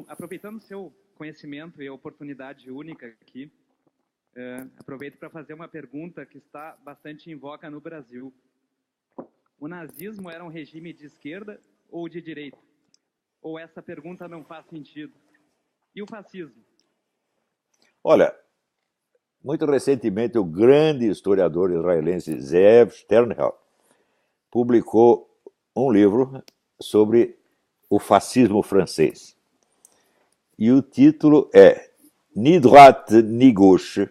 Aproveitando o seu conhecimento e a oportunidade única aqui, aproveito para fazer uma pergunta que está bastante em voga no Brasil. O nazismo era um regime de esquerda ou de direita? Ou essa pergunta não faz sentido? E o fascismo? Olha, muito recentemente o grande historiador israelense Zeev Sternhell publicou um livro sobre o fascismo francês. E o título é Ni droite ni gauche,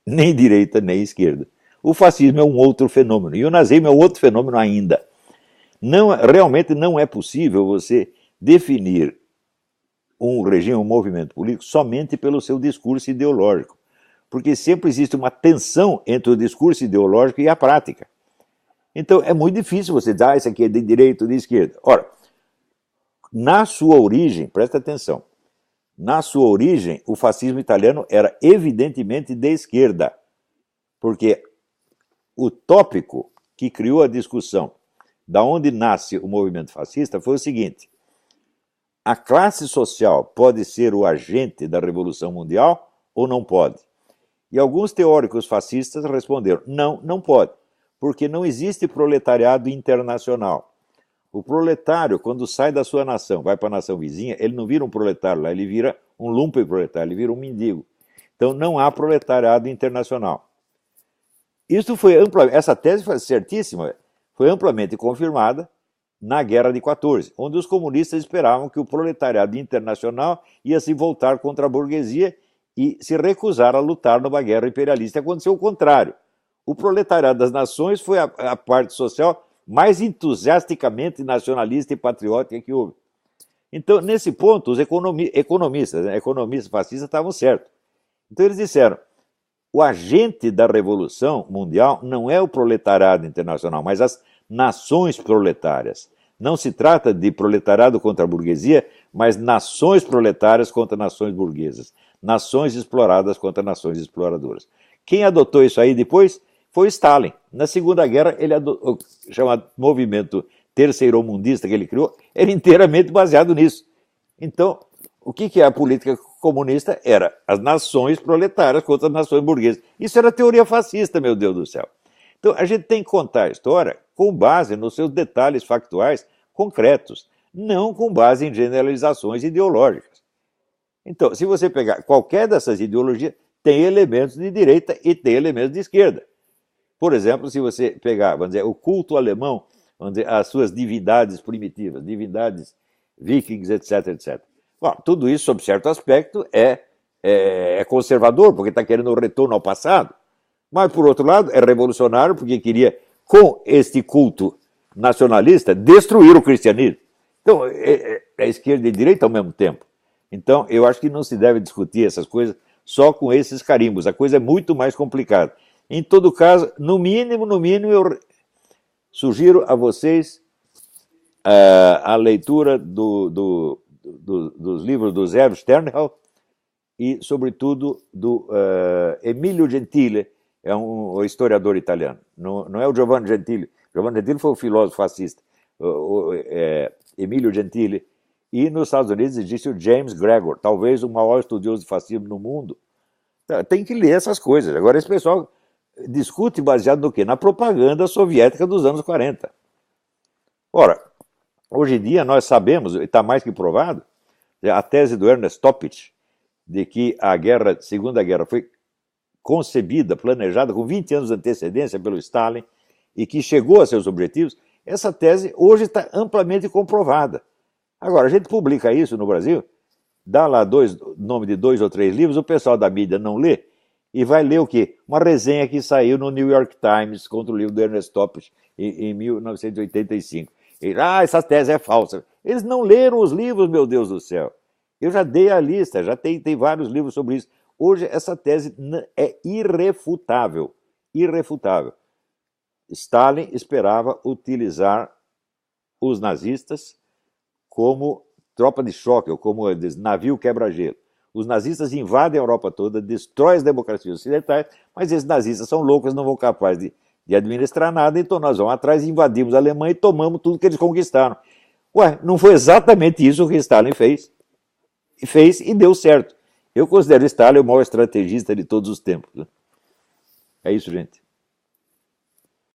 nem direita nem esquerda. O fascismo é um outro fenômeno, e o nazismo é outro fenômeno ainda. Realmente não é possível você definir um regime, um movimento político, somente pelo seu discurso ideológico, porque sempre existe uma tensão entre o discurso ideológico e a prática. Então é muito difícil você dizer, isso aqui é de direita ou de esquerda. Ora, na sua origem, presta atenção, na sua origem, o fascismo italiano era evidentemente de esquerda, porque o tópico que criou a discussão da onde nasce o movimento fascista foi o seguinte: a classe social pode ser o agente da Revolução Mundial ou não pode? E alguns teóricos fascistas responderam, não, não pode, porque não existe proletariado internacional. O proletário, quando sai da sua nação, vai para a nação vizinha, ele não vira um proletário lá, ele vira um lumpenproletário, ele vira um mendigo. Então não há proletariado internacional. Essa tese foi certíssima, foi amplamente confirmada na Guerra de 14, onde os comunistas esperavam que o proletariado internacional ia se voltar contra a burguesia e se recusar a lutar numa guerra imperialista. Aconteceu o contrário. O proletariado das nações foi a parte social mais entusiasticamente nacionalista e patriótica que houve. Então, nesse ponto, os economistas fascistas estavam certos. Então eles disseram, o agente da Revolução Mundial não é o proletariado internacional, mas as nações proletárias. Não se trata de proletariado contra a burguesia, mas nações proletárias contra nações burguesas. Nações exploradas contra nações exploradoras. Quem adotou isso aí depois foi Stalin. Na Segunda Guerra, ele adotou o chamado movimento terceiromundista que ele criou, era inteiramente baseado nisso. Então, o que é a política comunista? Era as nações proletárias contra as nações burguesas. Isso era teoria fascista, meu Deus do céu. Então, a gente tem que contar a história com base nos seus detalhes factuais concretos, não com base em generalizações ideológicas. Então, se você pegar qualquer dessas ideologias, tem elementos de direita e tem elementos de esquerda. Por exemplo, se você pegar, vamos dizer, o culto alemão, vamos dizer, as suas divindades primitivas, divindades vikings, etc, etc. Bom, tudo isso, sob certo aspecto, é conservador, porque está querendo o retorno ao passado. Mas, por outro lado, é revolucionário, porque queria, com este culto nacionalista, destruir o cristianismo. Então, é esquerda e direita ao mesmo tempo. Então, eu acho que não se deve discutir essas coisas só com esses carimbos. A coisa é muito mais complicada. Em todo caso, no mínimo, eu sugiro a vocês a leitura dos livros do Zeev Sternhell e, sobretudo, do Emilio Gentile, é um historiador italiano. Não é o Giovanni Gentile. Giovanni Gentile foi um filósofo fascista. Emilio Gentile. E nos Estados Unidos existe o James Gregor, talvez o maior estudioso de fascismo no mundo. Tem que ler essas coisas. Agora, esse pessoal discute baseado no quê? Na propaganda soviética dos anos 40. Ora, hoje em dia nós sabemos, e está mais que provado, a tese do Ernest Toppich, de que a Segunda Guerra foi concebida, planejada com 20 anos de antecedência pelo Stalin e que chegou a seus objetivos, essa tese hoje está amplamente comprovada. Agora, a gente publica isso no Brasil, dá lá nome de 2 ou 3 livros, o pessoal da mídia não lê, e vai ler o quê? Uma resenha que saiu no New York Times contra o livro do Ernest Toppich em 1985. Essa tese é falsa. Eles não leram os livros, meu Deus do céu. Eu já dei a lista, já tem vários livros sobre isso. Hoje essa tese é irrefutável. Irrefutável. Stalin esperava utilizar os nazistas como tropa de choque, ou como navio quebra-gelo. Os nazistas invadem a Europa toda, destroem as democracias ocidentais, mas esses nazistas são loucos, não vão capazes de administrar nada, então nós vamos atrás, invadimos a Alemanha e tomamos tudo que eles conquistaram. Ué, não foi exatamente isso que Stalin fez? fez e deu certo. Eu considero Stalin o maior estrategista de todos os tempos. É isso, gente.